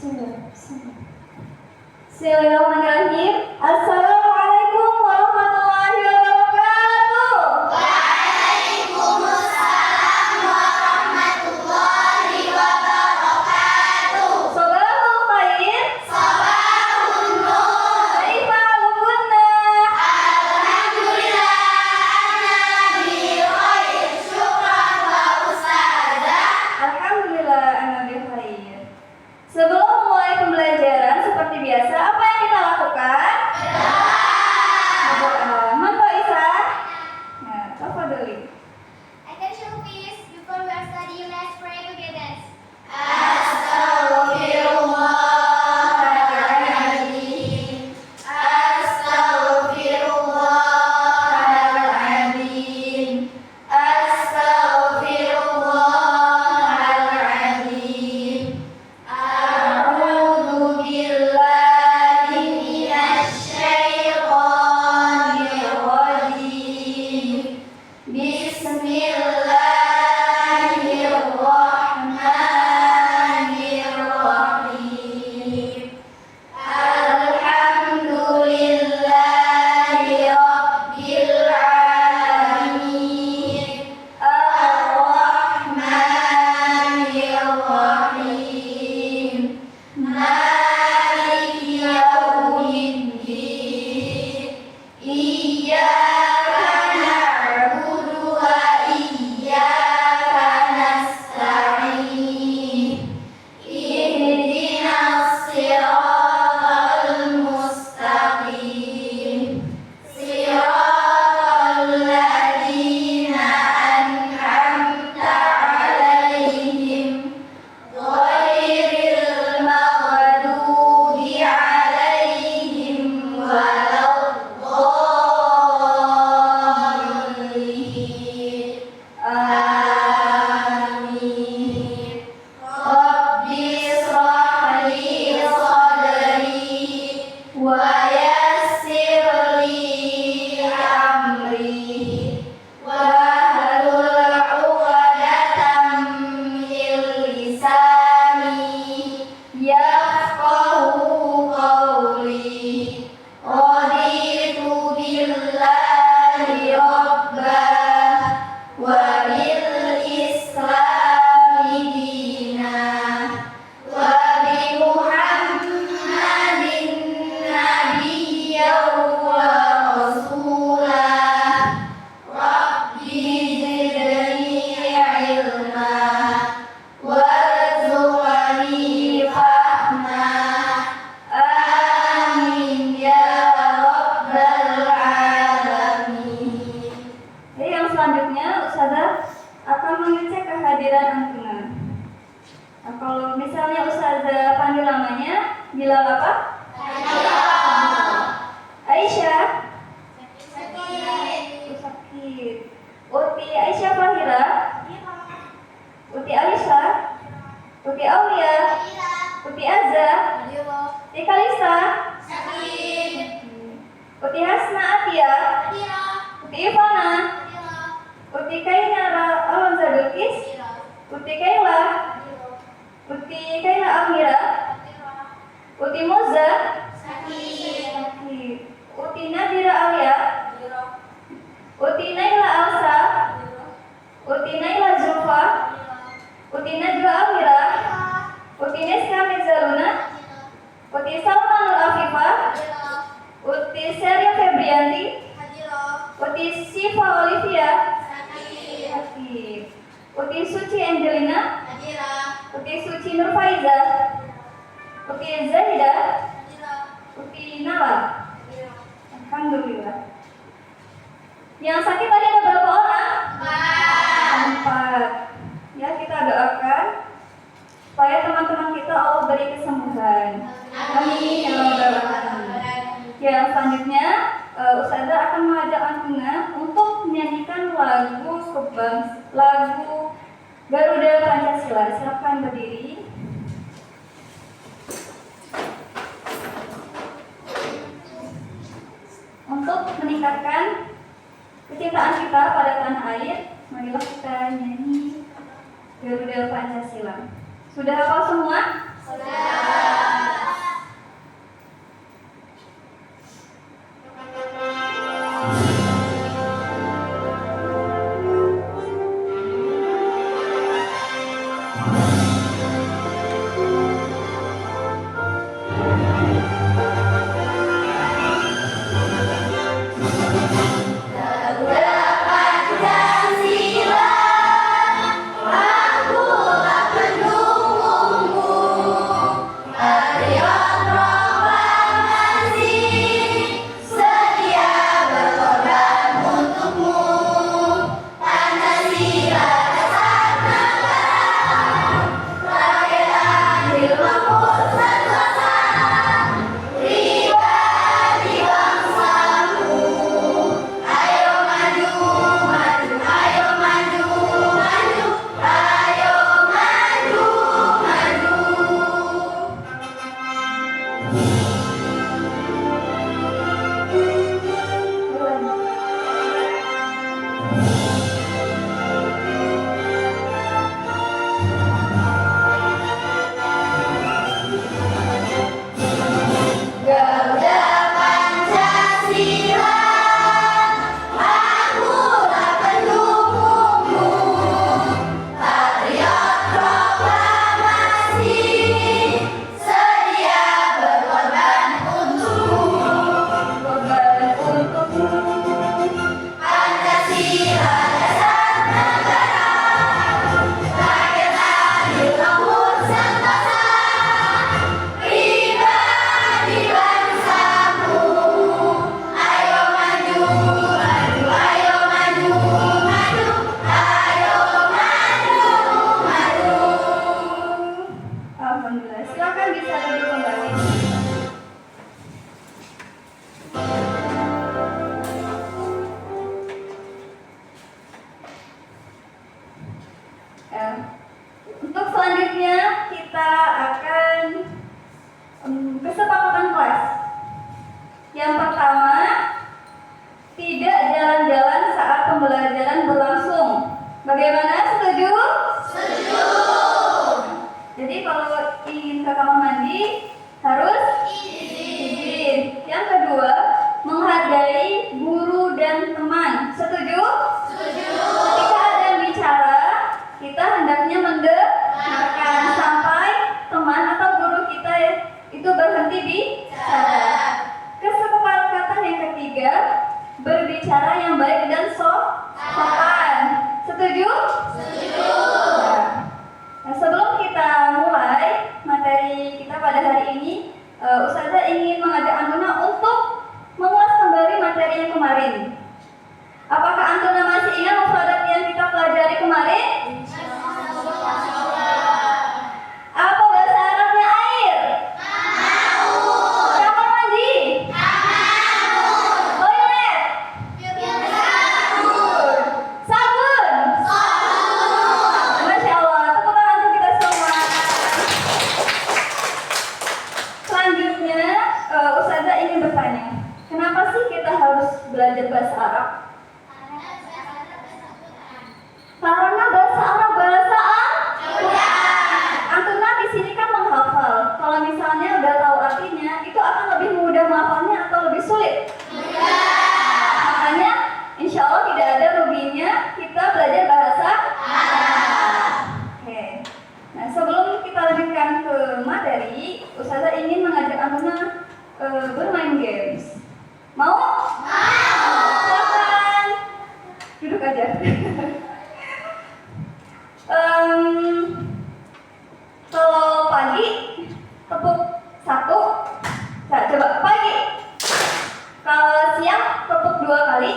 Bismillahirrahmanirrahim. Assalamualaikum warahmatullahi wabarakatuh. Waalaikumsalam warahmatullahi wabarakatuh. Sabahul khair. Sabahun nur. Kaifa halukunna? Alhamdulillah ana bi khair. Syukran wa ustazah. Alhamdulillah ana bi khair. Sebelum mulai pembelajaran seperti biasa, apa yang kita lakukan? Berdoa. Monggo Isa. Nah, tafadhali. Attention please, before we are studying, let's pray together. Astaghfirullahaladzim. Astaghfirullahaladzim. Astaghfirullahaladzim. A'udzu billahi minasy syaithanir rajim. Bismillahirrahmanirrahim. Alhamdulillahi rabbil alamin. Ar-Rahmanir-Rahim. Maliki yaumiddin. Iyyaka na'budu wa iyyaka nasta'in. Ihdinas siratal mustaqim. Siratal ladzina an'amta 'alaihim ghairil maghdubi 'alaihim waladdallin. Amin. Rabbi shrah li sadri wa yassir li amri wahlul 'uqdatam min lisani yafqahu qawli. Raditu billahi rabbah wa bil islami dinah wa bi Muhammadin nabiyyan wa rasulah. Rabbi zidni ilma warzuqni fahma. Amin ya rabbal alamin. Jadi yang selanjutnya Ustazah akan mengecek kehadiran antungan. Nah, kalau misalnya Ustazah panggil namanya, Bilal apa? Aisyah. Sakit. Uti Aisyah Fahira. Uti Alisa. Uti Aulia. Uti Azza. Uti Kalista. Uti Hasna Atia. Uti Ivana. Uti Kainara Alonza Dulkis. Uti Kaila. Uti Kaila Amira. Uti Moza. Sakit. Uti Nadira Alia. Uti Naila Alsa. Uti Naila Zulfa. Uti Najwa Amira. Uti Neska Mizaluna. Uti Salmanul Afifah. Uti Seria Febrianti. Uti Siva Olivia. Sakit. Uti Suci Angelina. Uti Suci Nurfaiza. Uti Zahida. Uti Nala. Alhamdulillah. Yang sakit tadi ada berapa orang? 4. Ya, kita doakan supaya teman-teman kita Allah beri kesembuhan. Amin ya rabbal alamin. Ya, selanjutnya Ustazah akan mengajak antungan untuk menyanyikan lagu Garuda Pancasila. Silakan berdiri. Untuk meningkatkan kecintaan kita pada tanah air, marilah kita nyanyi Garuda Pancasila. Sudah hafal semua? Sudah. Alhamdulillah. Silakan bisa duduk kembali. Ya. Untuk selanjutnya kita akan kesepakatan kelas. Yang pertama, tidak jalan-jalan saat pembelajaran berlangsung. Bagaimana? Setuju? Setuju. Jadi kalau ingin ke kamar mandi harus izin. Yang kedua, menghargai guru dan teman. Setuju? Setuju. Ketika ada yang bicara, kita hendaknya mendengarkan sampai teman atau guru kita itu berhenti bicara. Kesepakatan yang ketiga, berbicara yang baik dan sopan. Setuju? Setuju. Nah, sebelum kita mulai materi kita pada hari ini, Ustazah ingin mengajak Antuna untuk mengulas kembali materi yang kemarin. Apakah Antuna masih ingat mufradat yang kita pelajari kemarin? Apa bahasa Arabnya air? Kamar mandi? Toilet? Sabun? Masya Allah, tepuk tangan untuk kita semua. Selanjutnya, Ustazah ingin bertanya, kenapa sih kita harus belajar bahasa Arab? Karena bahasa Arab bahasa Antuna di sini kan menghafal. Kalau misalnya udah tahu artinya, itu akan lebih mudah menghafalnya atau lebih sulit? Makanya, insya Allah tidak ada ruginya kita belajar bahasa Arab. Oke. Nah, sebelum kita lanjutkan ke materi, Ustazah ingin mengajak Antuna bermain games. Mau? Silakan. Duduk aja. Kalau pagi tepuk 1. Nah, coba pagi. Kalau siang tepuk 2 kali.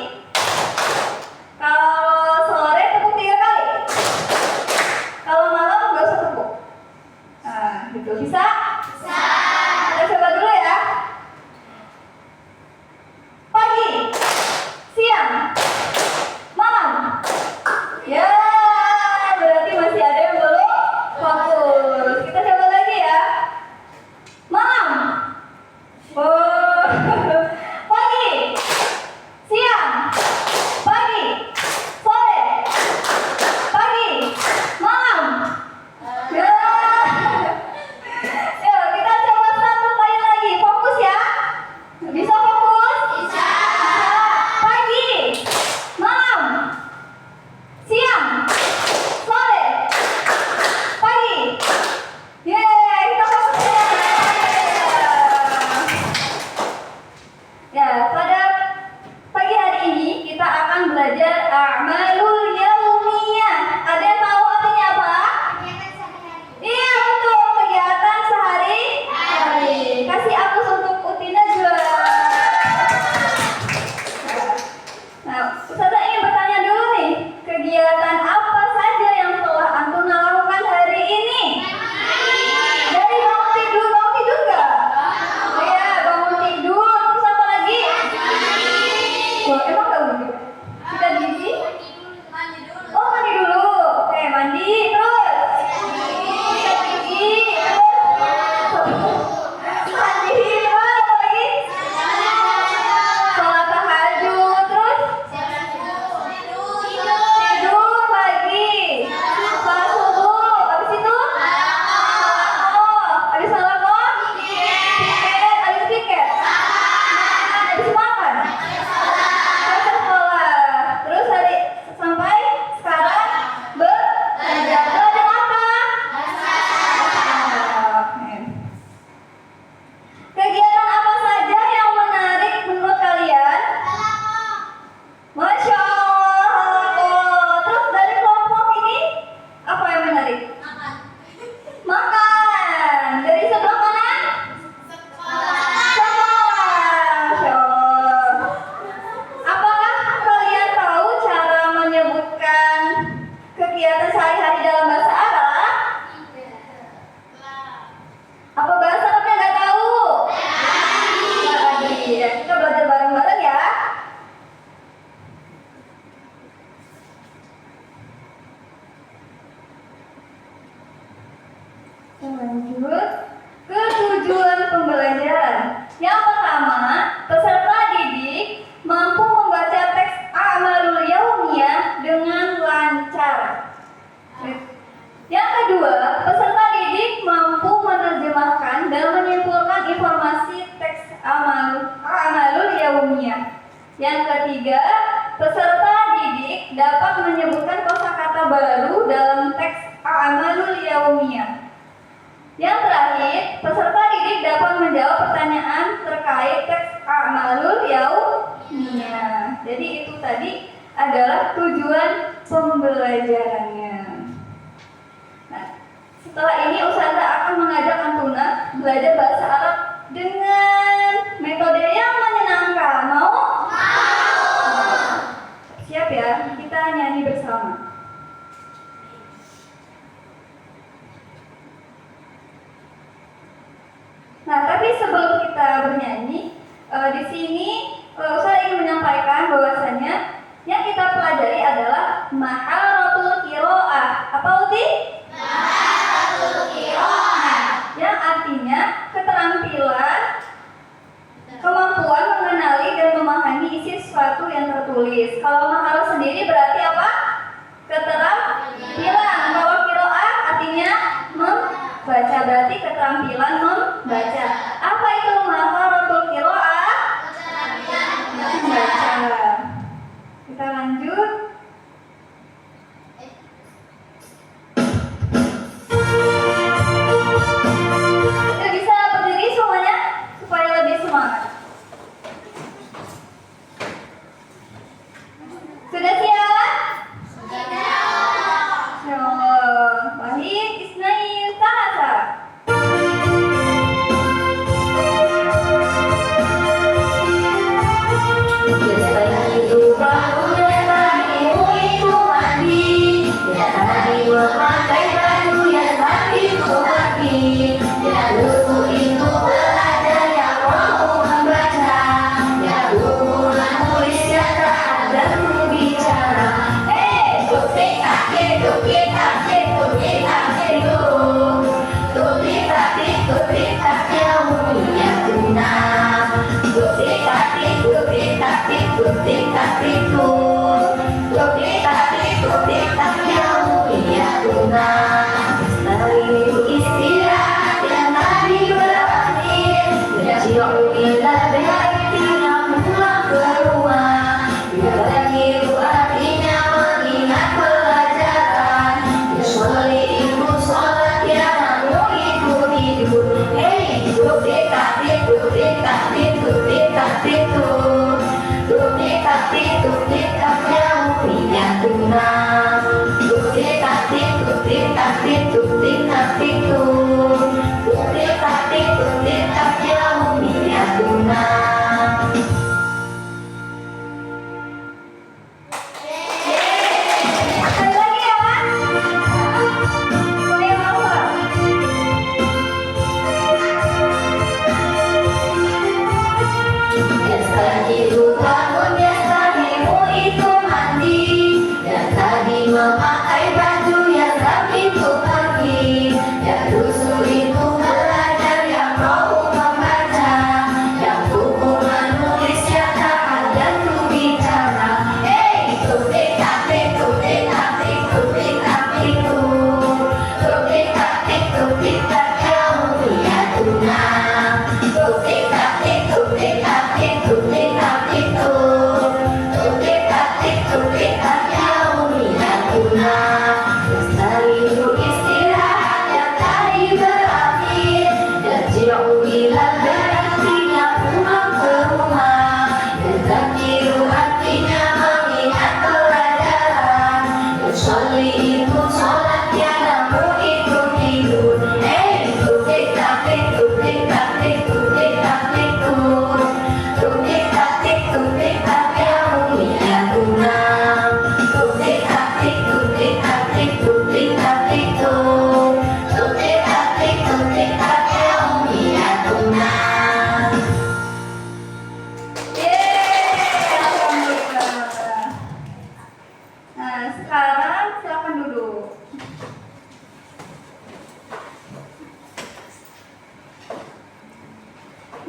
Kalau sore tepuk 3 kali. Kalau malam nggak usah tepuk. Nah, gitu. Bisa? Bisa. Kita coba dulu ya. Pagi, siang, malam. Ya, berarti masih ada yang belum fokus. Kita coba lagi ya. Malam. Oh. Pagi, siang, pagi, sore, pagi, malam. Ya. Yuk, kita coba Yang ketiga, peserta didik dapat menyebutkan kosakata baru dalam teks a'malul yaumiyah. Yang terakhir, peserta didik dapat menjawab pertanyaan terkait teks a'malul yaumiyah. Jadi itu tadi adalah tujuan pembelajarannya. Nah, setelah ini Ustazah akan mengajak Antuna belajar bahasa Arab dengan metode yang menyenangkan. Mau? Siap ya? Kita nyanyi bersama. Nah, tapi sebelum kita bernyanyi, di sini saya ingin menyampaikan bahwasanya yang kita pelajari adalah maharatul qiraah. Apa Uti? Maharatul qiraah. Yang artinya keterampilan, kemampuan mengenali dan memahami isi sesuatu yang tertulis. Kalau maharah sendiri berarti apa? Keterampilan. Kalau qiraah artinya membaca, berarti keterampilan membaca. Apa itu maharatul qiraah? Membaca. Kita lanjut. Kita bisa berdiri semuanya supaya lebih semangat. Sudah siap? Insyaallah. Wahid, Isnail, Salasa.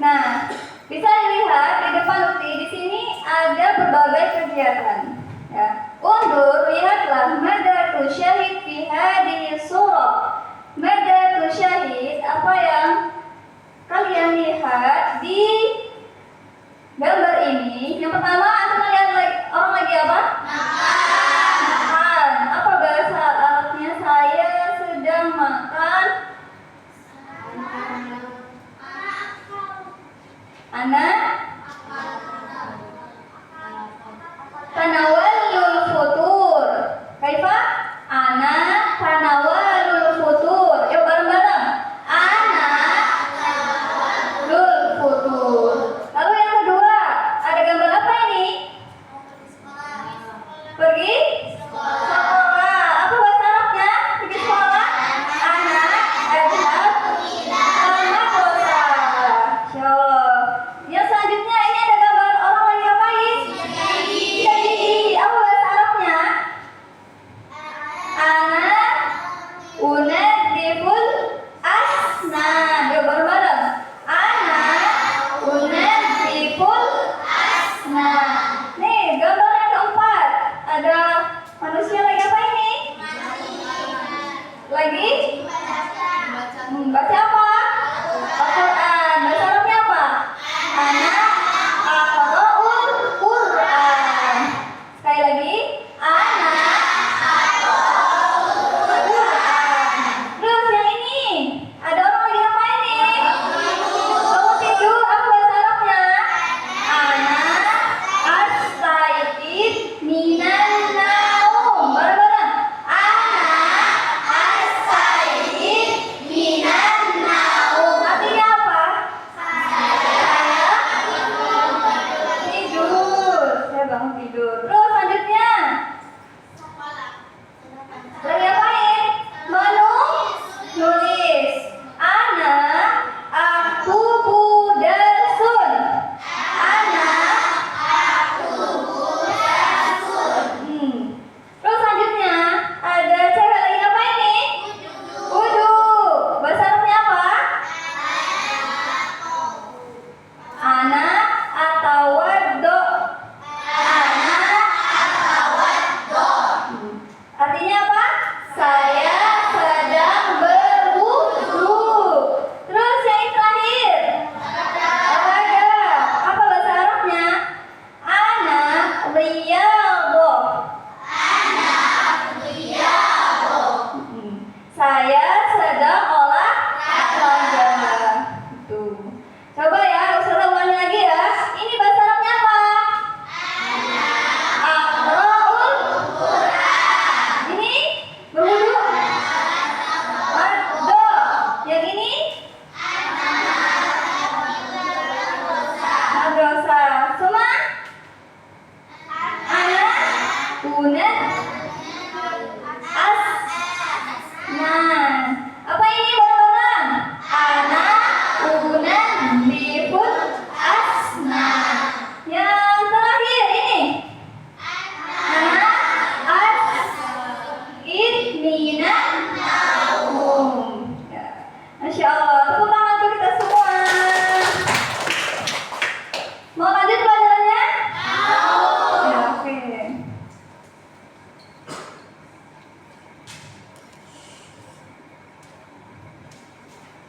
Nah, bisa dilihat di depan Uti di sini ada berbagai kegiatan. Ya. Undur, lihatlah madatul syahid fi hadhihi surah. Madatul syahid, apa yang kalian lihat di gambar ini? Yang pertama Ana tanawalul futur. Kaifa? Ana tanawalul futur. Yuk bareng-bareng. Ana tanawalul futur. Lalu yang kedua, ada gambar apa ini? Pergi sekolah. Apa bahasa Arabnya? Pergi sekolah. Ana adhab al-madrasah. Insyaallah. Yang selanjutnya ini ada gambar orang lagi ngapain? Jadi, apa bahasa Arabnya? Ana unadziful asnan. Yuk bareng-bareng. Ana unadziful asnan. Nih, gambar yang keempat. Ada manusia lagi apa ini? Lagi? Baca apa? Al-Quran. Bahasa Arabnya apa? Ana aqra'ul Quran. Sekali lagi. Ana aqra'ul Quran. Terus yang ini. Ada orang lagi apa ini? Bangun tidur. Apa bahasa Arabnya? Ana as-sayyid minan naum. Bareng-bareng. Ana as-sayyid minan naum. Artinya apa? Saya tidur. Saya bangun tidur. Terus selanjutnya. Lagi apain? Nulis. Ana aktubu darsun. Ana aktubu darsun. Terus selanjutnya ada cewek lagi apa ini? Wudu. Bahasa Arabnya apa? Ana atawaddo. Ana atawaddo. Artinya apa? Saya sedang berwudu. Terus yang terakhir. Olahraga. Apa bahasa Arabnya? Ana riyadho. Ana riyadho. Saya sedang olahraga. Tuh. Coba ya, Ustazah ulangi lagi ya. Ini bahasa Arabnya apa? Aqra'ul Quran. Ini berwudu. Waddo. Yang ini? Madrasah. Semua? Ana unad asnan. Apa ini bareng-bareng? Ana unadziful asnan. Yang terakhir ini. Ana as-sayyid minan naum. Ya. Masya Allah. Tepuk tangan untuk kita semua. Mau lanjut pelajarannya? Ya, oke.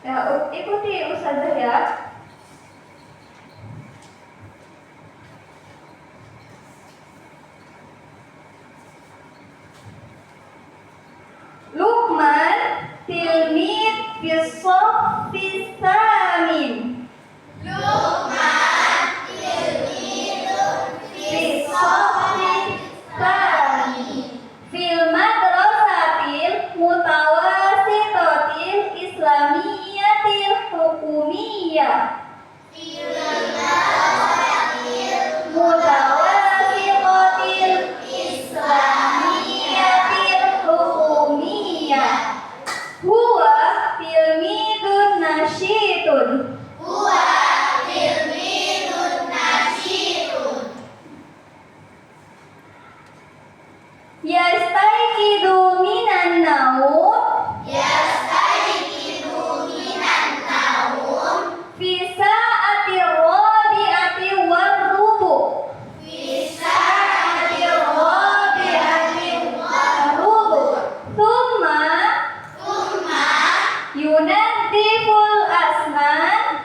Ya, ikuti Ustazah ya. Luqman tilmid fi samin. Fi samin. Fil madrasatil mutawasitotil islamiyatil hukumiyah. Mutawasitotil islamiyatil hukumiyah. Huwa tilmidun nasyitun. Yastaiqidu minan naum. Fi sa'ati rabi'ati warrubu. Thumma yunadziful asnan.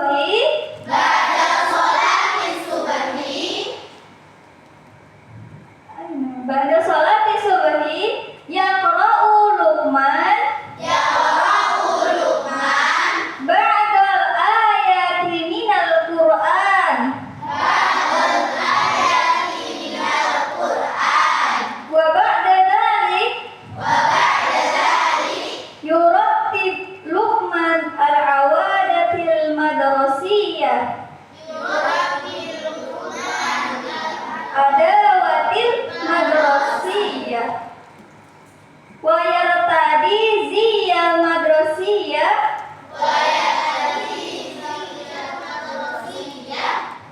subhi ba'da sholati subhi yaqra'u Luqman ba'dal ayati minal Qur'an wa ba'da dzalik yurattib Luqman al-awadatil madrasiyah adawatil madrasiyah wa yartadi ziyal madrasiyah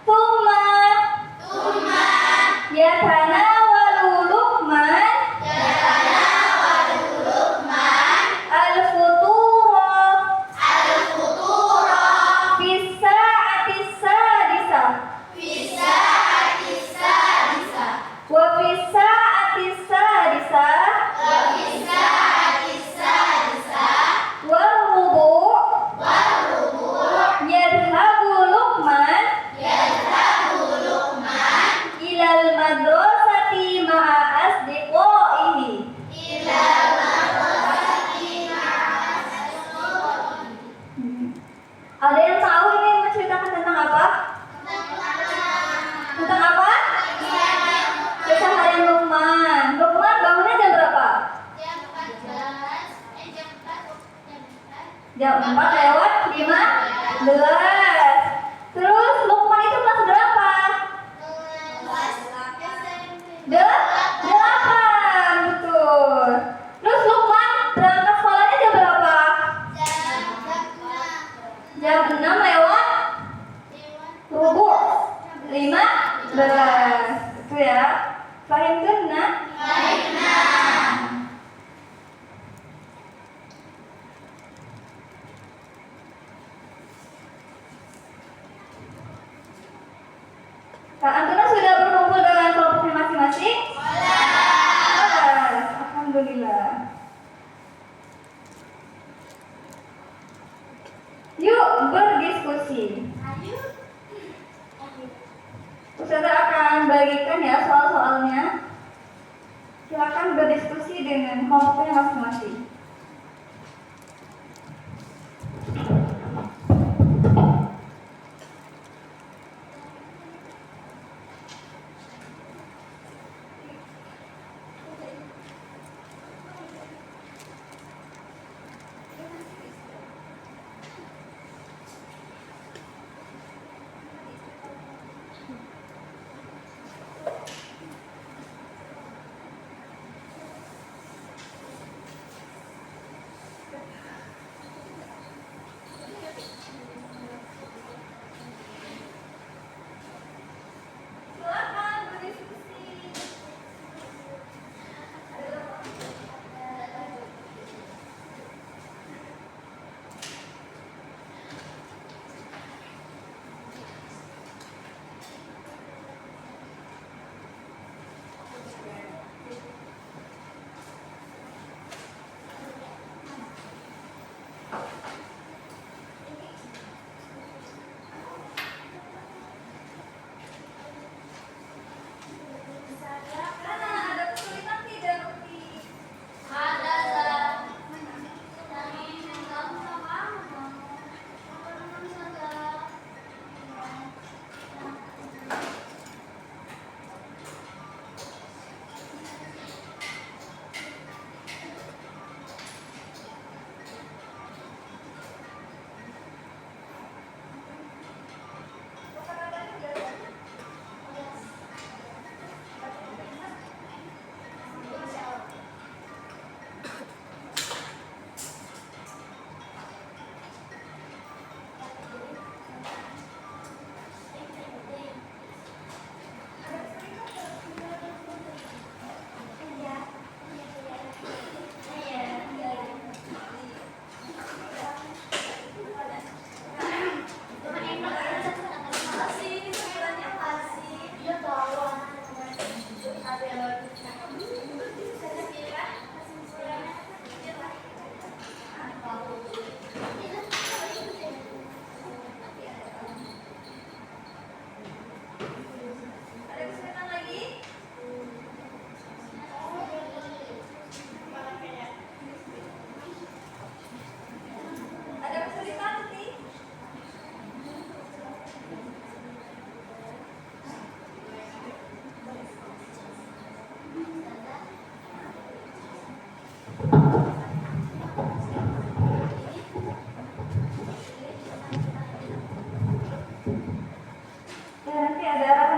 thumma yatanawalu Luqman al-futura fi sa'ati sadisah wa fi sa'ati sadisah wal rubu' yadhhabu Luqman ilal madrasati ma'a asdiqaihi. Ada yang tahu ini menceritakan tentang apa? Tentang apa? Kisah harian Luqman. Luqman bangunnya jam berapa? Jam 4 lewat 15. Terus Luqman itu kelas berapa? 8, betul. Terus Luqman berangkat sekolahnya jam berapa? Jam 6 lewat rubu' 15. Itu ya. Fahim kena? Kak Antuna sudah berkumpul dengan kelompoknya masing-masing? Alhamdulillah. Yuk berdiskusi. Ustazah akan bagikan ya soal-soalnya. Silakan berdiskusi dengan kelompoknya masing-masing.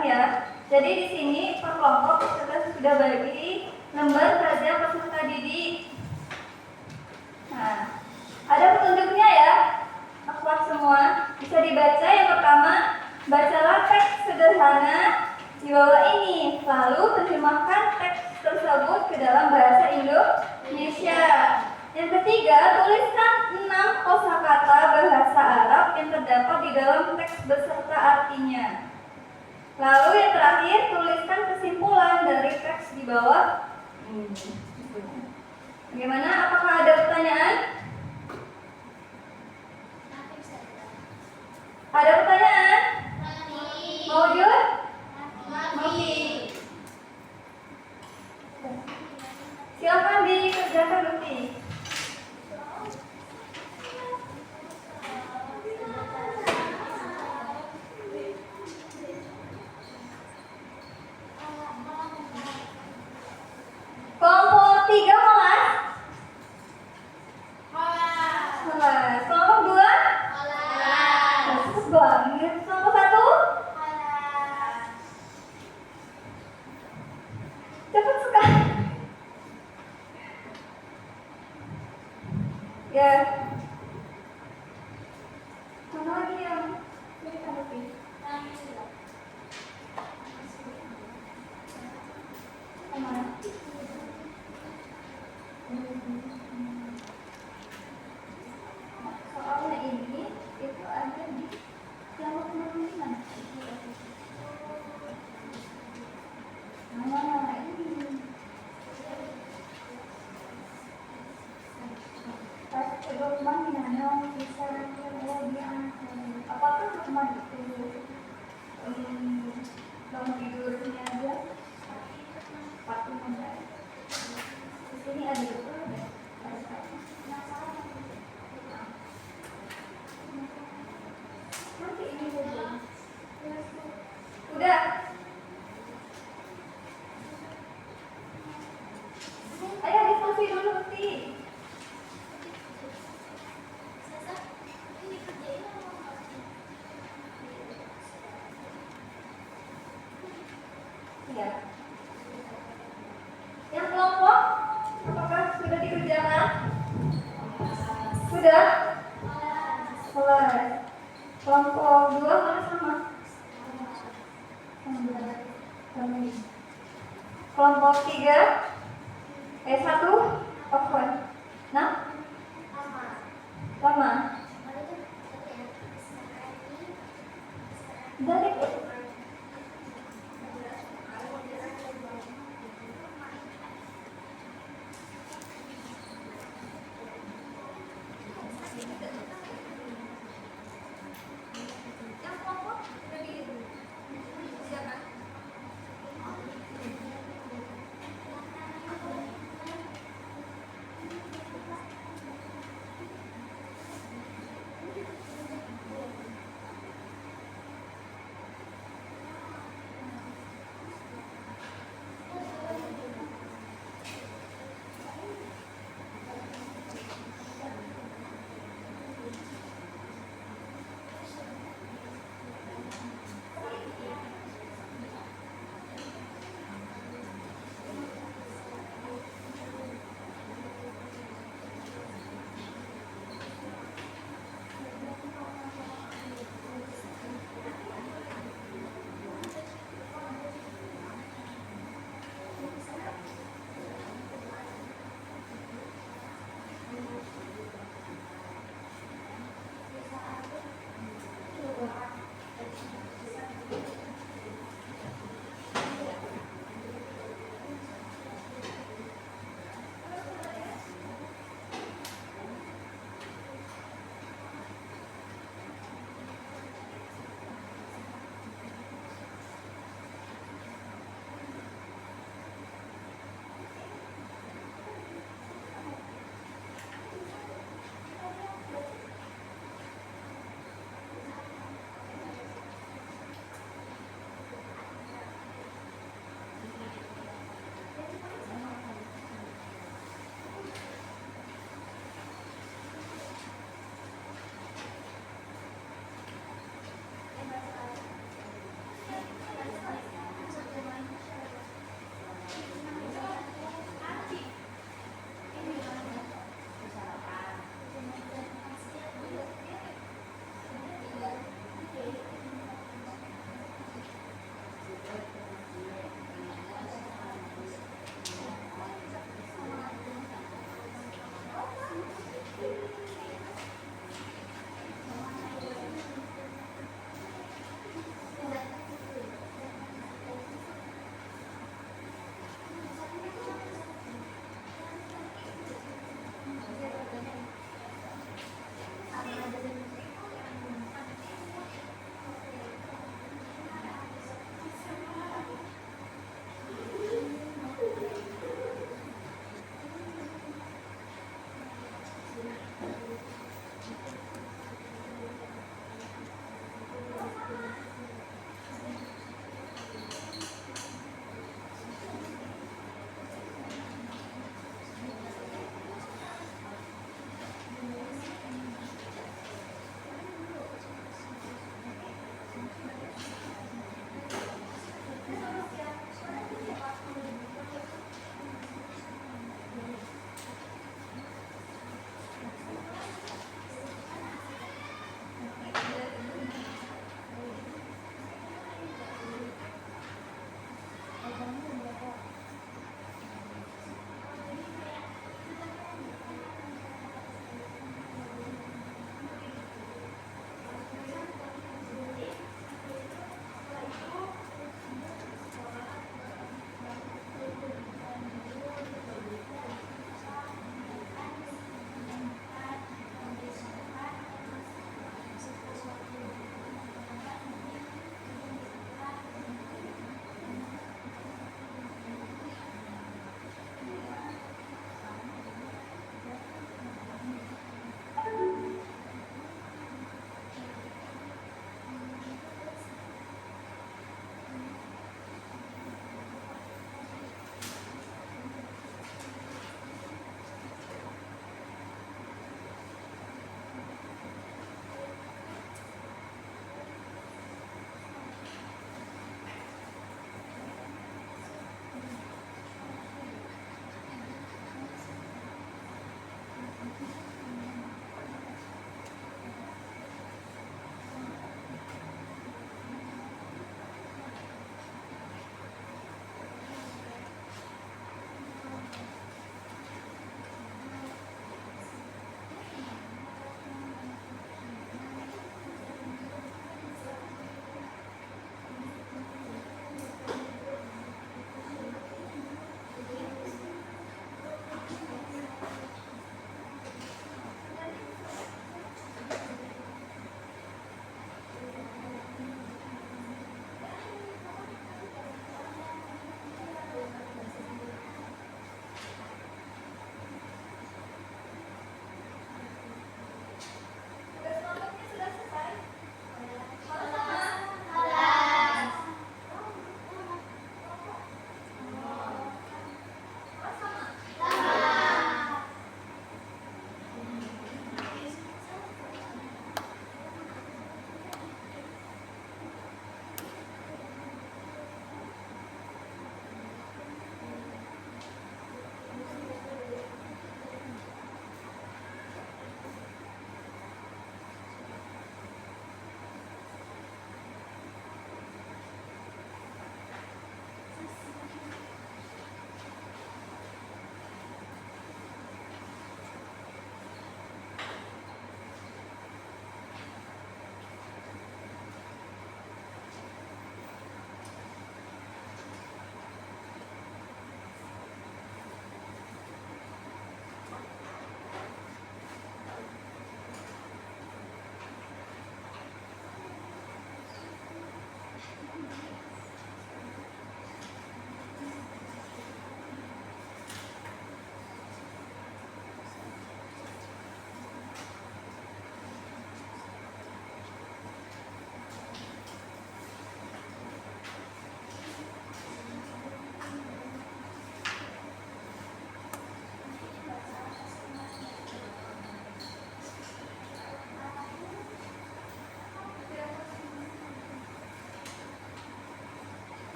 pelajaran ya. Jadi di sini per kelompok kita sudah bagi lembar kerja peserta didik. Nah, ada petunjuknya ya. Akhlak semua bisa dibaca. Yang pertama, bacalah teks sederhana di bawah ini, lalu terjemahkan teks tersebut ke dalam bahasa Indonesia. Yang ketiga, tuliskan 6 kosakata bahasa Arab yang terdapat di dalam teks beserta artinya. Lalu yang terakhir, tuliskan kesimpulan dari teks di bawah ini. Bagaimana? Apakah ada pertanyaan? Ada pertanyaan? Maujud? Mafi. Silakan dikerjakan Lutfi. Kelompok 3 Molas? Molas. Kelompok 2? Bagus banget. Kelompok 1? Cepat sekali. Ya. Mana lagi yang ini kamu pilih? Mana? Soalnya ini itu ada di jalur penulisan. Nah, ini. Apakah cuma itu bangun tidurnya aja? Patung aja. Di sini ada juga ada. Nanti ini saja. Udah. Ayo diskusi dulu sih. Ya. Yang kelompok, apakah sudah dikerjakan? Sudah? Selesai. Kelompok 2 mana sama? Kelompok 3 1 apa? Nah? Lama. Dari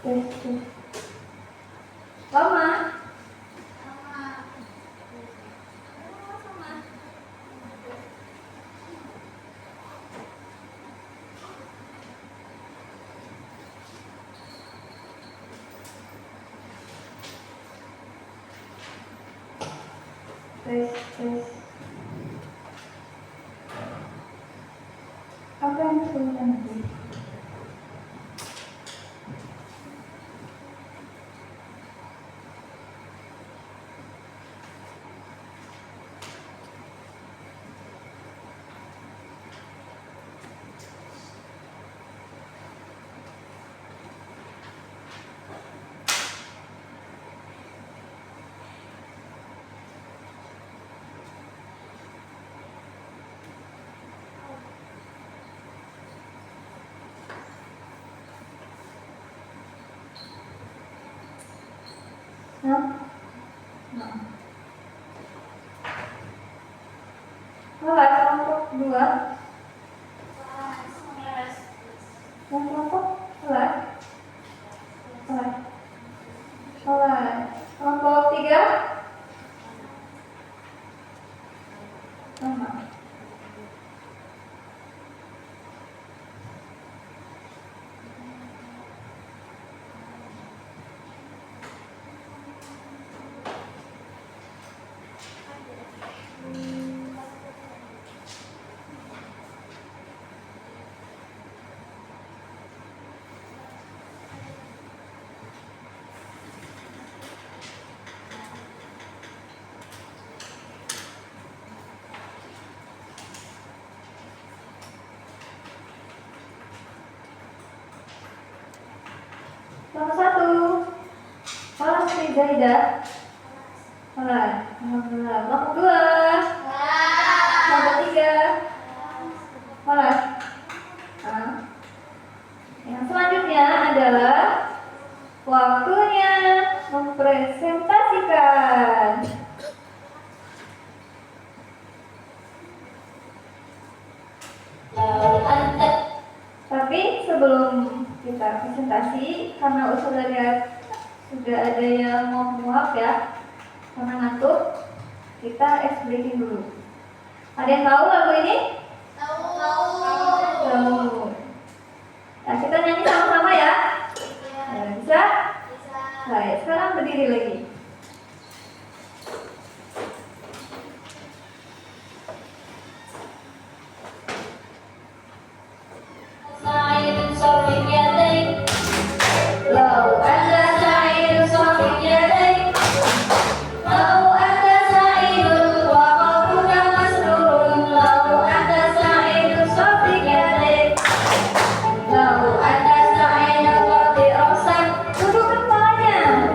Tes, tes. Lama. Tes, tes. Apa yang kesulitan nanti? Hah? Nah. Kelas kelompok 2. Yang kelompok kelas. Kelas. Kelas. Kelompok 3. Sama. Kelompok 1. Kelas Sri Zaidah. Kelas. Alhamdulillah. Kelompok 2. Kelompok 3. Kelas. Nah. Yang selanjutnya adalah waktunya mempresentasikan. Tapi sebelum kita presentasi, karena Ustazah lihat sudah ada yang mau muap ya, karena ngantuk, kita ice breaking dulu. Ada yang tahu lagu ini? Tahu. Nah, kita nyanyi sama-sama ya. Ya, bisa? Baik, sekarang berdiri lagi. Duduk kepalanya.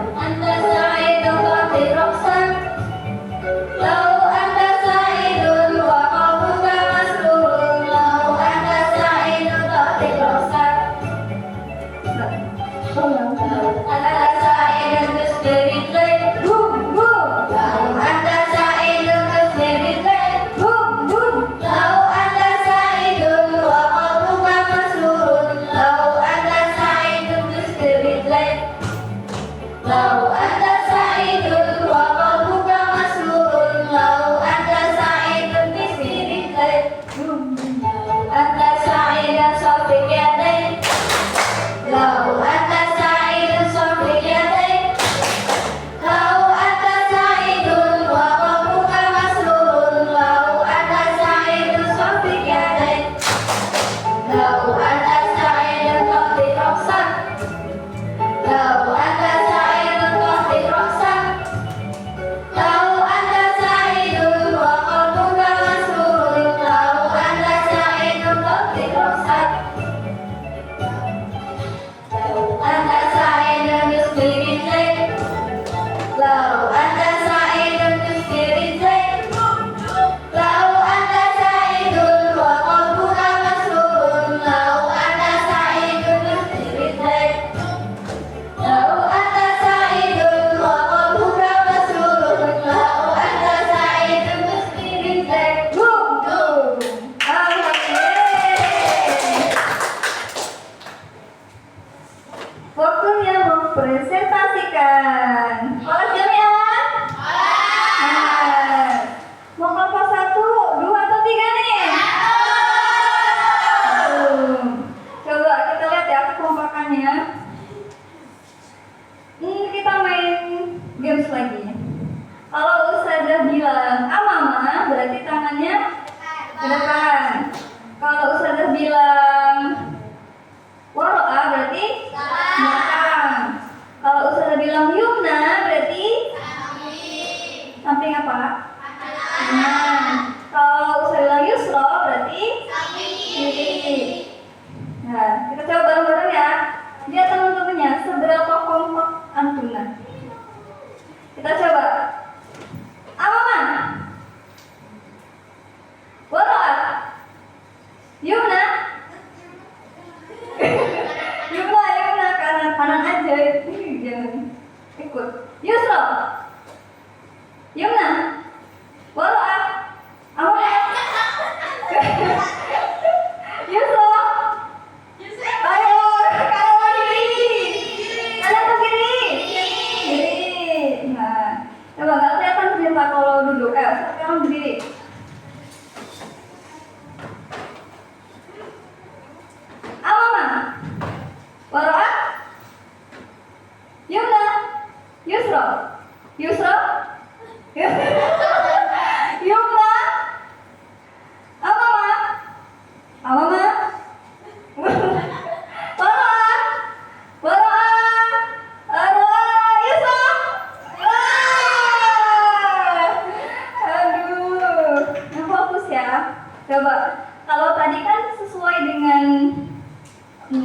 Coba, kalau tadi kan sesuai dengan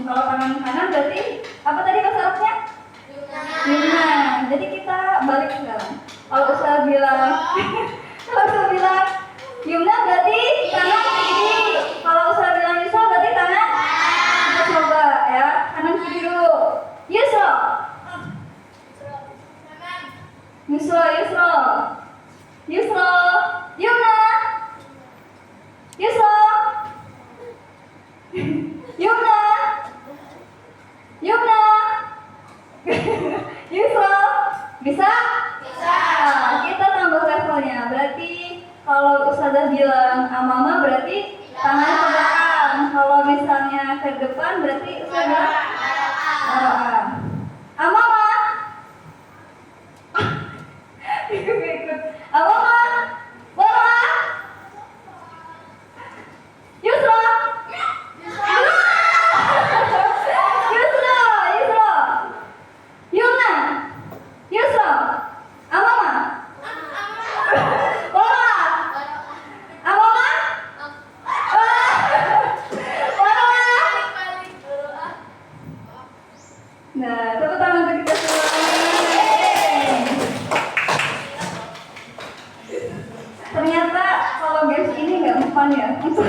kalau tangan kanan berarti apa tadi bahasa Arabnya? Yumna. Jadi kita balik sekarang. Kalau Ustaz bilang, kalau Ustaz bilang Yumna berarti tangan kiri. Kalau Ustaz bilang Yusra berarti tangan. Kita coba ya, kanan kiri dulu. Yusra. Yusra, Yusra. Yusra. Yumna. Yusra. Yumna. Yumna. Yusra. Bisa? Bisa. Nah, kita tambah levelnya. Berarti kalau Ustazah bilang amama berarti tangan ke belakang. Kalau misalnya ke depan berarti Ustazah bilang amama. Ikut. Amama. Wara. Yusra. Yusra. Yusra. Yumna. Yusra. Amama. Wara. Amama. Wara. Nah, tepuk tangan untuk kita semua. Ternyata kalau games ini nggak mempan ya untuk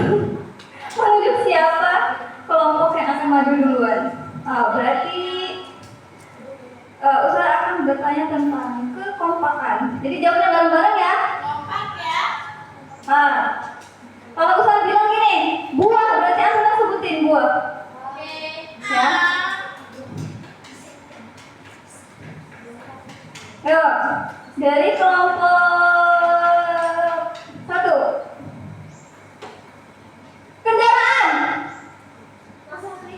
menunjuk siapa kelompok yang akan maju duluan. Berarti Ustaz akan bertanya tentang kekompakan. Jadi jawabnya bareng-bareng ya. Kompak ya. Kalau Ustaz bilang gini, buah berarti Anda sebutin buah. Oke. Ya. Ayo, dari kelompok 1. Kendaraan.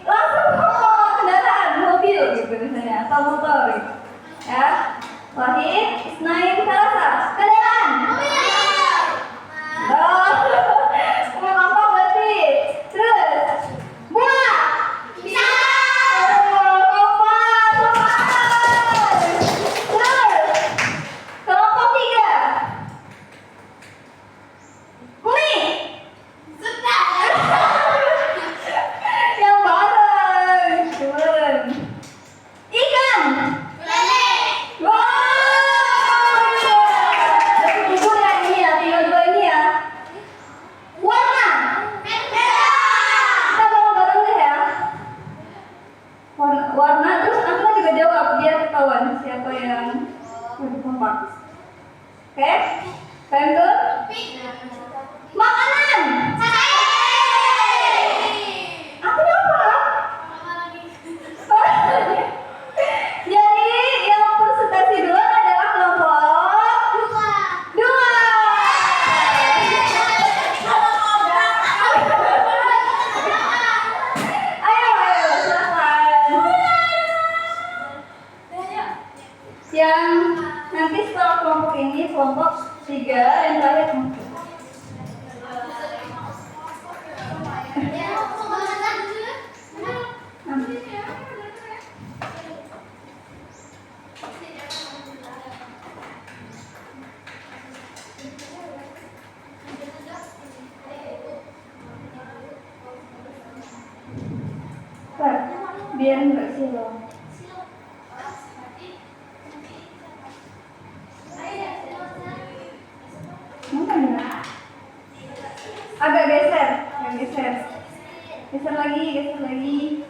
Langsung ngomong kendaraan, mobil gitu misalnya, atau motor gitu. Ya. Wahid, Isnain, Salasa. Kendaraan. Oh, apa berarti? Terus, buah. Kelompok 3. Mie. Yang bareng. Ikan. Wow. Jadi bubur ya ini ya, tinggal 2 ini ya. Warna. Kita bareng-bareng deh ya. Warna terus Anda juga jawab biar ketahuan siapa yang lebih kompak. Oke? Time to makanan. Aku apa? Jadi yang presentasi duluan adalah kelompok 2. Ayo silakan. Yang nanti setelah kelompok ini kelompok 3 yang terakhir kelompok. Biar nggak silau. Agak geser, geser. Geser lagi, geser lagi.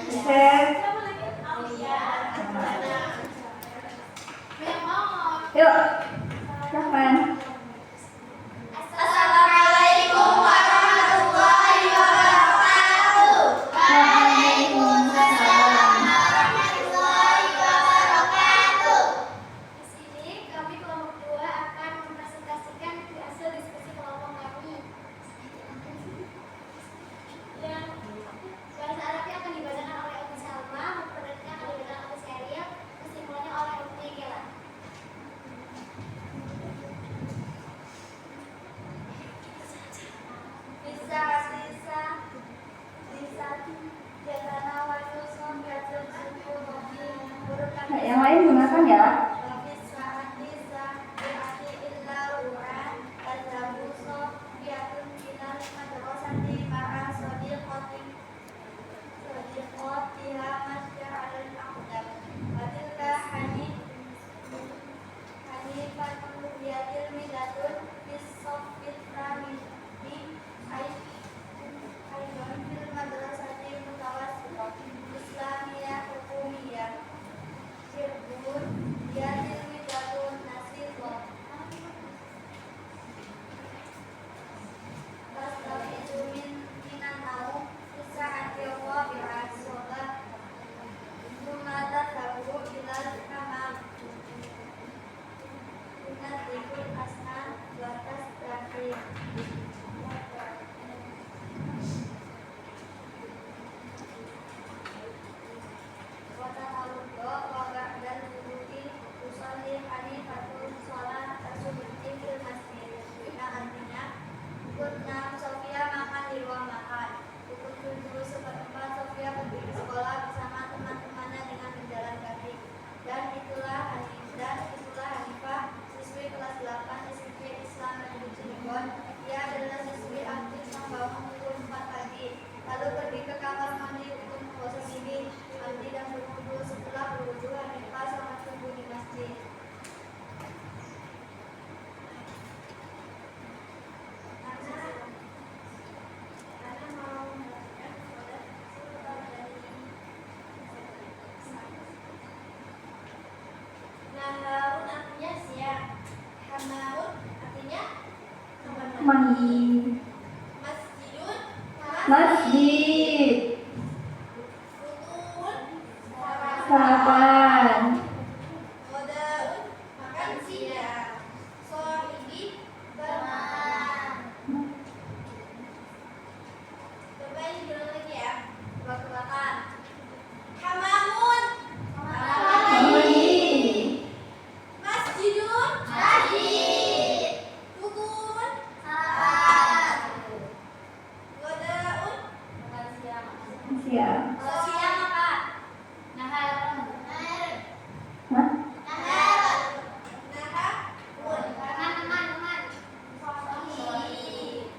Geser. Yuk, silakan. Assalamualaikum warahmatullahi wabarakatuh. Waalaikumsalam warahmatullahi wabarakatuh. Di sini kami kelompok 2 akan mempresentasikan hasil diskusi kelompok kami. Yang bahasa Arabnya akan dibacakan oleh Umi Salma, memperdengarkan akan dibacakan oleh Syariah, kesimpulannya oleh Umi Gela. mandi. Masjidun. Masjid. Futun. Sarapan. Godaun. Makan siang. Sohibi. Bermalam. Coba ini bilang lagi ya. Tebak-tebakan. Hamamun. Mandi. Masjidun. Masjid. Futun. Sarapan. Godaun. Makan siang. Siap. Kalau siang apa? Nahar. Nahar. Hah? Nahar. Nahar. Teman-teman. Sohi.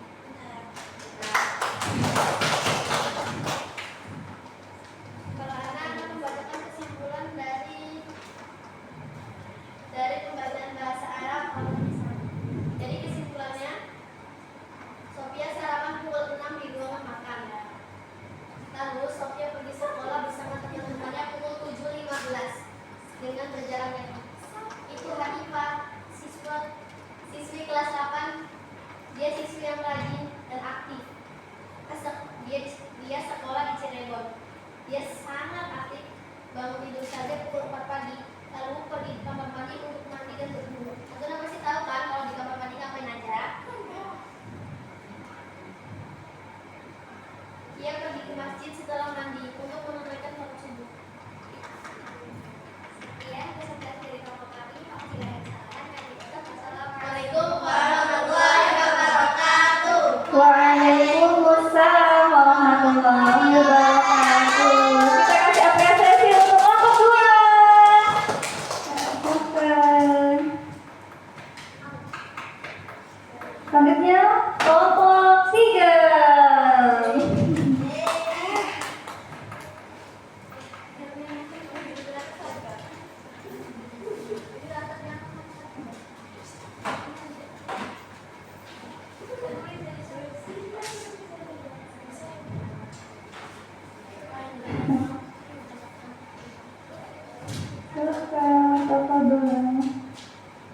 Kalau anak membacakan kesimpulan dari pembacaan bahasa Arab. Jadi kesimpulannya, Sophia sarapan pukul 6 di ruangan makan. Lalu Sophia pergi sekolah bersama teman-temannya pukul 7.15 dengan berjalannya. Itu Hanifah, siswi kelas 8. Dia siswi yang rajin dan aktif. Dia sekolah di Cirebon. Dia sangat aktif. Bangun tidur saja pukul 4 pagi. Lalu pergi ke kamar mandi untuk mandi dan berwudu. Anda pasti tahu kan kalau di kamar mandi ngapain aja? Dia pergi ke masjid setelah mandi untuk menunaikan sholat subuh. Sekian presentasi dari kelompok kami. Assalamualaikum warahmatullahi wabarakatuh. Waalaikumsalam warahmatullahi wabarakatuh. Kita kasih apresiasi untuk kelompok 2. Silakan. Selanjutnya kelompok 3. Silakan, tafadhol.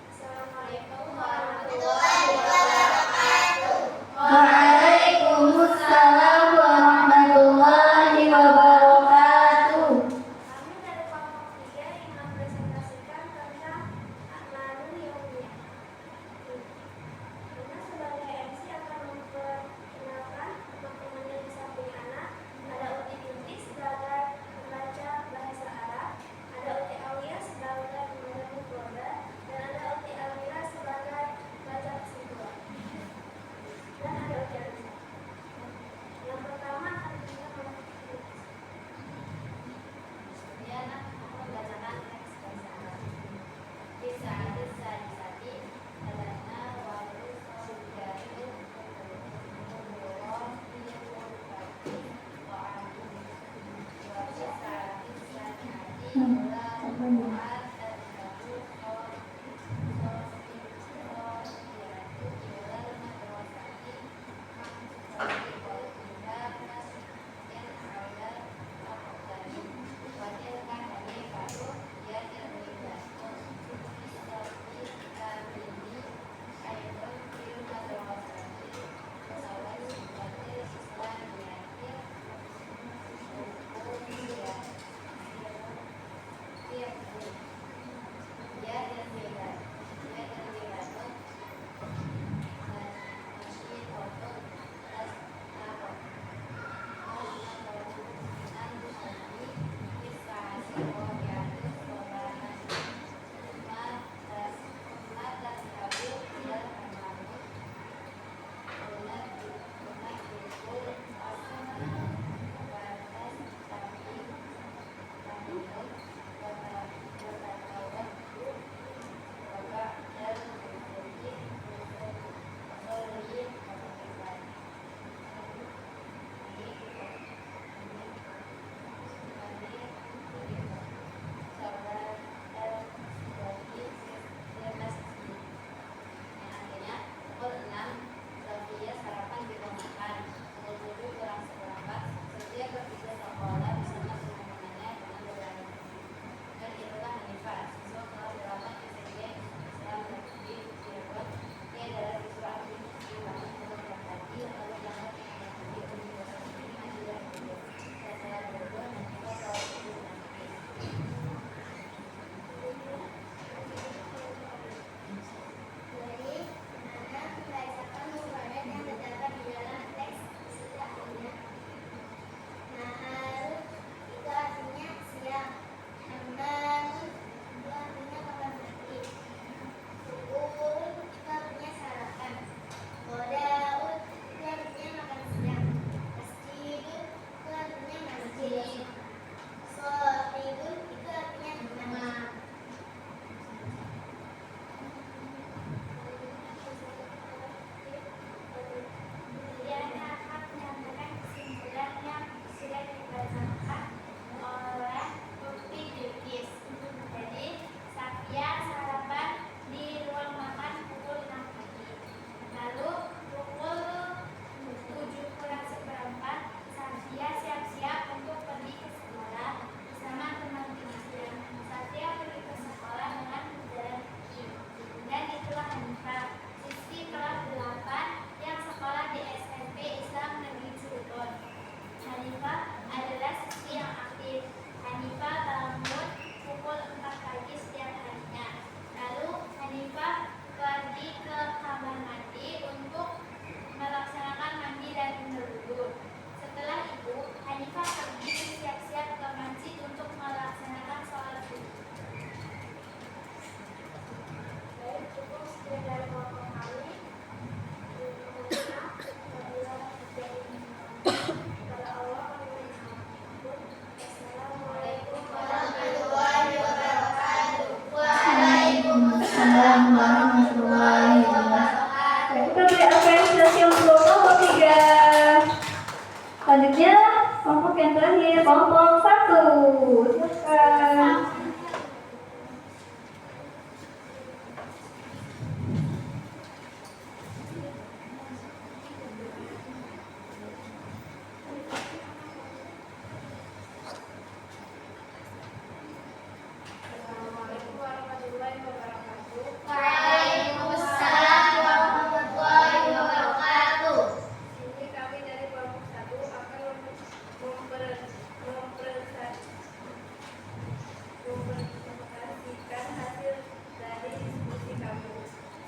Assalamualaikum warahmatullahi wabarakatuh. Waalaikumsalam warahmatullahi wabarakatuh. Kami dari kelompok 3 yang mempresentasikan tentang Akmalul Yaumiyah. Kita sebagai MC akan memperkenalkan teman-teman yang disamping anak. Ada Uti Binti sebagai pembaca bahasa Arab, ada Uti Aulia sebagai pembaca mufrodat, dan ada Uti Almira sebagai pembaca kesimpulan. Dan ada Uti Alisa. Yang pertama akan kita membacakan dia anak membacakan teks bahasa Arab. Bisa disadi adanya walu saudari kelompok 1. Silakan. Assalamualaikum warahmatullahi wabarakatuh. Waalaikumsalam warahmatullahi wabarakatuh. Ini kami dari kelompok 1 akan mempresentasikan hasil dari diskusi kami.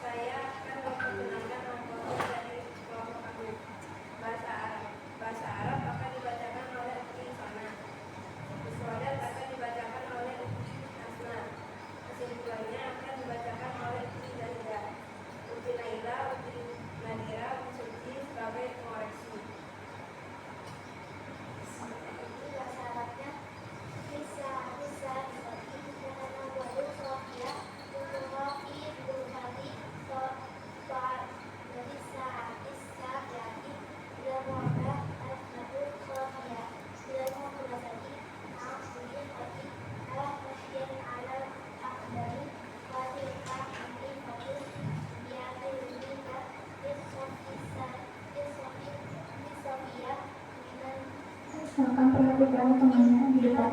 Saya akan memperkenalkan kelompok dari kelompok kami. Bahasa Arab. Bahasa Arab akan dibacakan oleh Uti Sana. Iswadat akan dibacakan oleh Hasna. Kesimpulannya akan dibacakan oleh Uti Zahida, Uti Naila, Uti Nadira, Uti Suci sebagai pengoreksi. Itu bahasa Arabnya bisa Silakan perhatikan temannya di depan.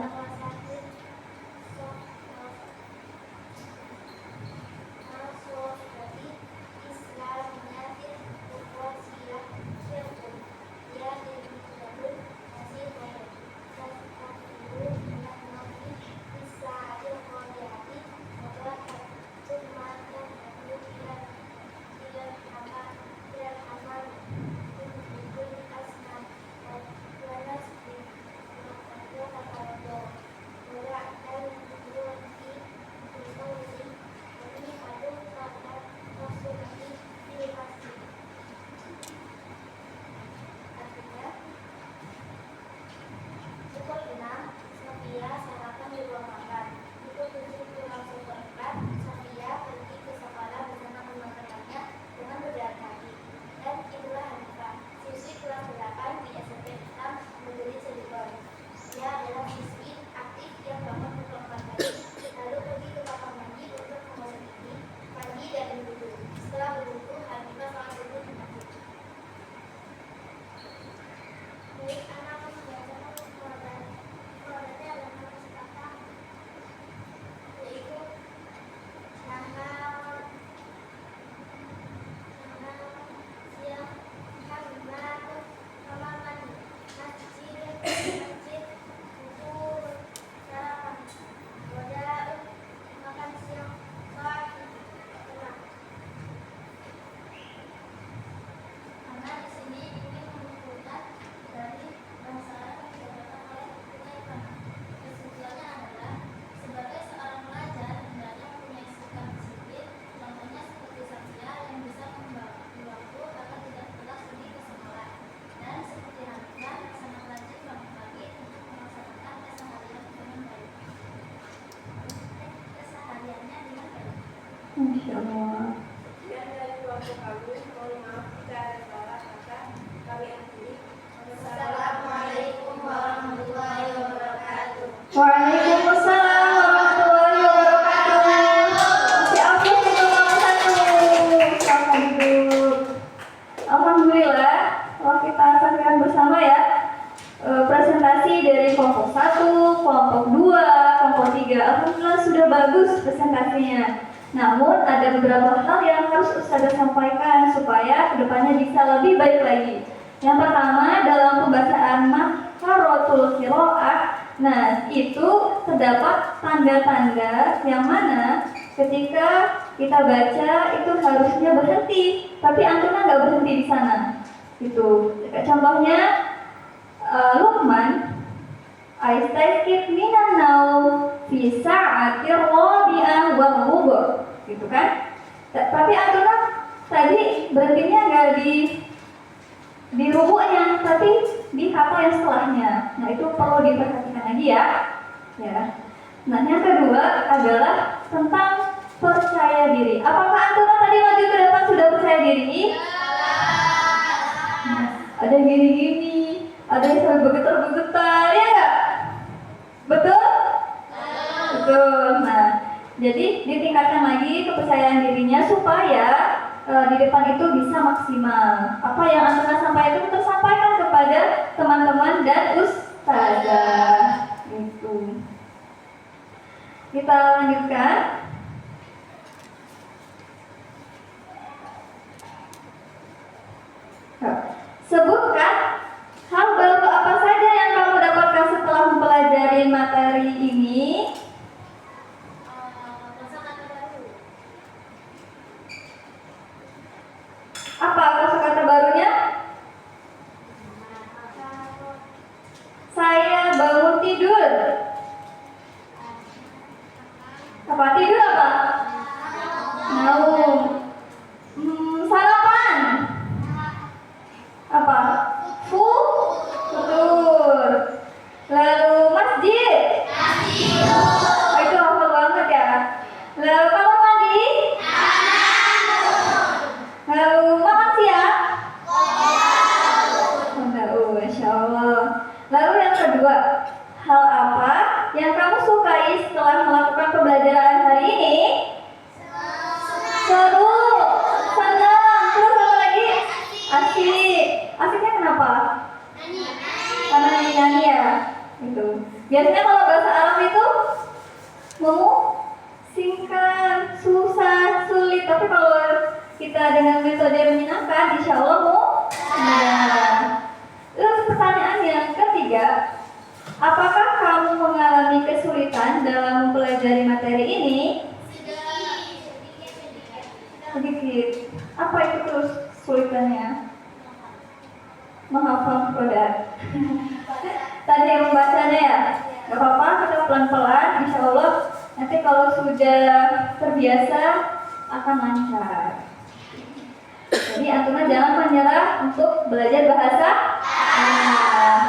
Masya Allah. Dan dari kelompok kami, mohon maaf jika ada salah kata kami akhiri. Wassalamualaikum warahmatullahi wabarakatuh. Waalaikumsalam warahmatullahi wabarakatuh. Masih aktif di kelompok 1. Selamat duduk. Alhamdulillah, kalau kita saksikan bersama ya, presentasi dari kelompok 1, kelompok 2, kelompok 3. Alhamdulillah sudah bagus presentasinya. Namun ada beberapa hal yang harus Ustazah sampaikan supaya kedepannya bisa lebih baik lagi. Yang pertama dalam pembacaan mahfaratul qiraah. Nah, itu terdapat tanda-tanda yang mana ketika kita baca itu harusnya berhenti, tapi antumnya nggak berhenti di sana. Itu contohnya Luqman Aistaqid minan naum fi sa'atir rabi'ah wal ghubur, gitu kan? Tapi antumnya tadi berhentinya nggak di rubuknya, tapi di kata yang setelahnya. Nah, itu perlu diperhatikan lagi ya. Nah, yang kedua adalah tentang percaya diri. Apakah antum tadi maju ke depan sudah percaya diri? Nah, ada yang gini-gini, ada yang sampai bergetar-bergetar, ya nggak? Betul? Betul. Nah, jadi ditingkatkan lagi kepercayaan dirinya supaya di depan itu bisa maksimal. Apa yang Antuna sampaikan itu tersampaikan kepada teman-teman dan ustazah. Gitu. Kita lanjutkan. Sebutkan hal baru apa saja yang kamu dapatkan setelah mempelajari materi ini. Kosakata baru. Apa kosakata barunya? Saya bangun tidur. Apa tidur apa? Naum. Sarapan. Apa? Futur. Lalu masjid. Oh, itu hafal banget ya. Lalu kamar mandi. Lalu makan siang. Masya Allah. Lalu yang kedua, hal apa yang kamu sukai setelah melakukan pembelajaran hari ini? Seru, senang, terus apa lagi? Asik. Asiknya kenapa? Karena nyanyi ya. Itu. Biasanya kalau bahasa Arab itu singkat, susah, sulit. Tapi kalau kita dengan metode menyenangkan, insya Allah mudah. Terus pertanyaan yang ketiga, apakah kamu mengalami kesulitan dalam mempelajari materi ini? Sedikit. Apa itu terus kesulitannya? Menghafal kodat. Tadi yang membacanya ya, gak apa-apa, kita pelan-pelan, insya Allah nanti kalau sudah terbiasa akan lancar. Jadi Antuna jangan menyerah untuk belajar bahasa Arab.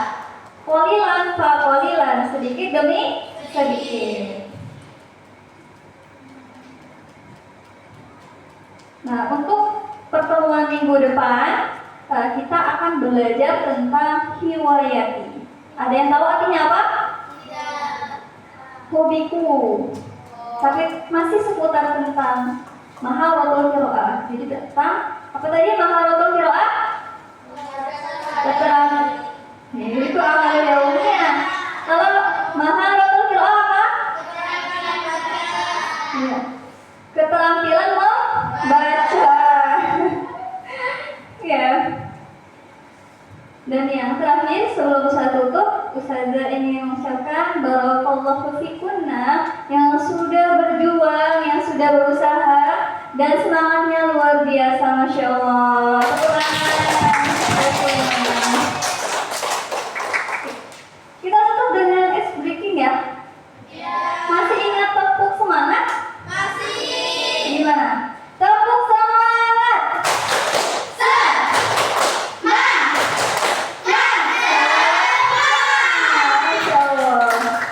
Qalilan fa qalilan, sedikit demi sedikit. Nah, untuk pertemuan minggu depan kita akan belajar tentang hiwayati. Ada yang tahu artinya apa? Hobiku. Tapi masih seputar tentang maharatul qiraah. Jadi tentang apa tadi maharatul qiraah? Keterangan. Itu amal yaumnya. Kalau maharatul qiraah apa? Ya. Keterampilan membaca. Ya. Dan yang terakhir sebelum saya tutup, Ustazah ingin mengucapkan barakallahu fikunna yang sudah berjuang, yang sudah berusaha dan semangatnya luar biasa, masya Allah. Kita tutup dengan ice breaking ya. Masih ingat tepuk semangat? Gimana? Tepuk semangat. Masya Allah.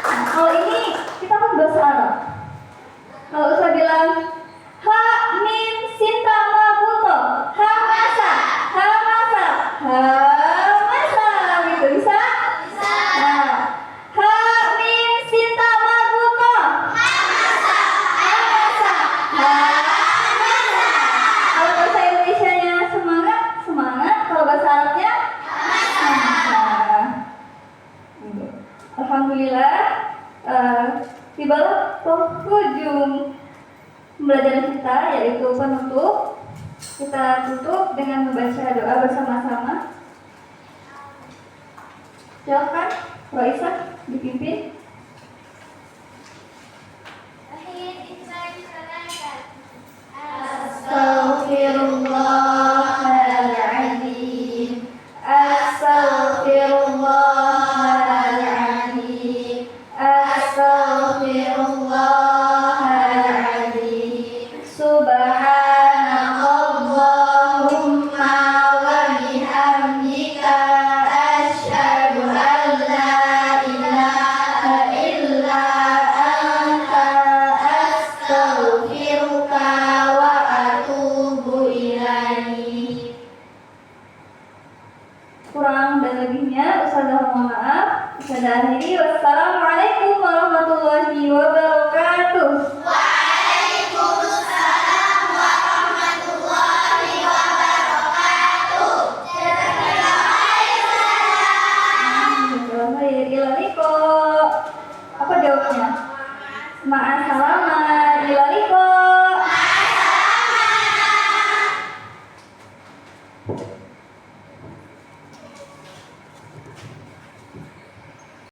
Nah, kalau ini kita kan bahasa Arab. Kalau usah bilang ha mim sinta ma buto hamasa gitu bisa? Nah, ha mim sinta ma buto hamasa. Kalau bahasa Indonesianya semangat. Kalau bahasa Arabnya hamasa. Alhamdulillah, tibalah penghujung pembelajaran kita, yaitu penutup. Kita tutup dengan membaca doa bersama-sama. Silakan, Raisa dipimpin. Astaghfirullahaladzim. Astaghfirullahaladzim. Astaghfirullahaladzim. Subhanallahumma wa bihamdika asyhadu an la ilaha illa anta astaghfiruka wa atubu ilaik. Kurang dan lebihnya Ustazah mohon maaf. Ustazah akhiri. Wassalamualaikum wabarakatuh.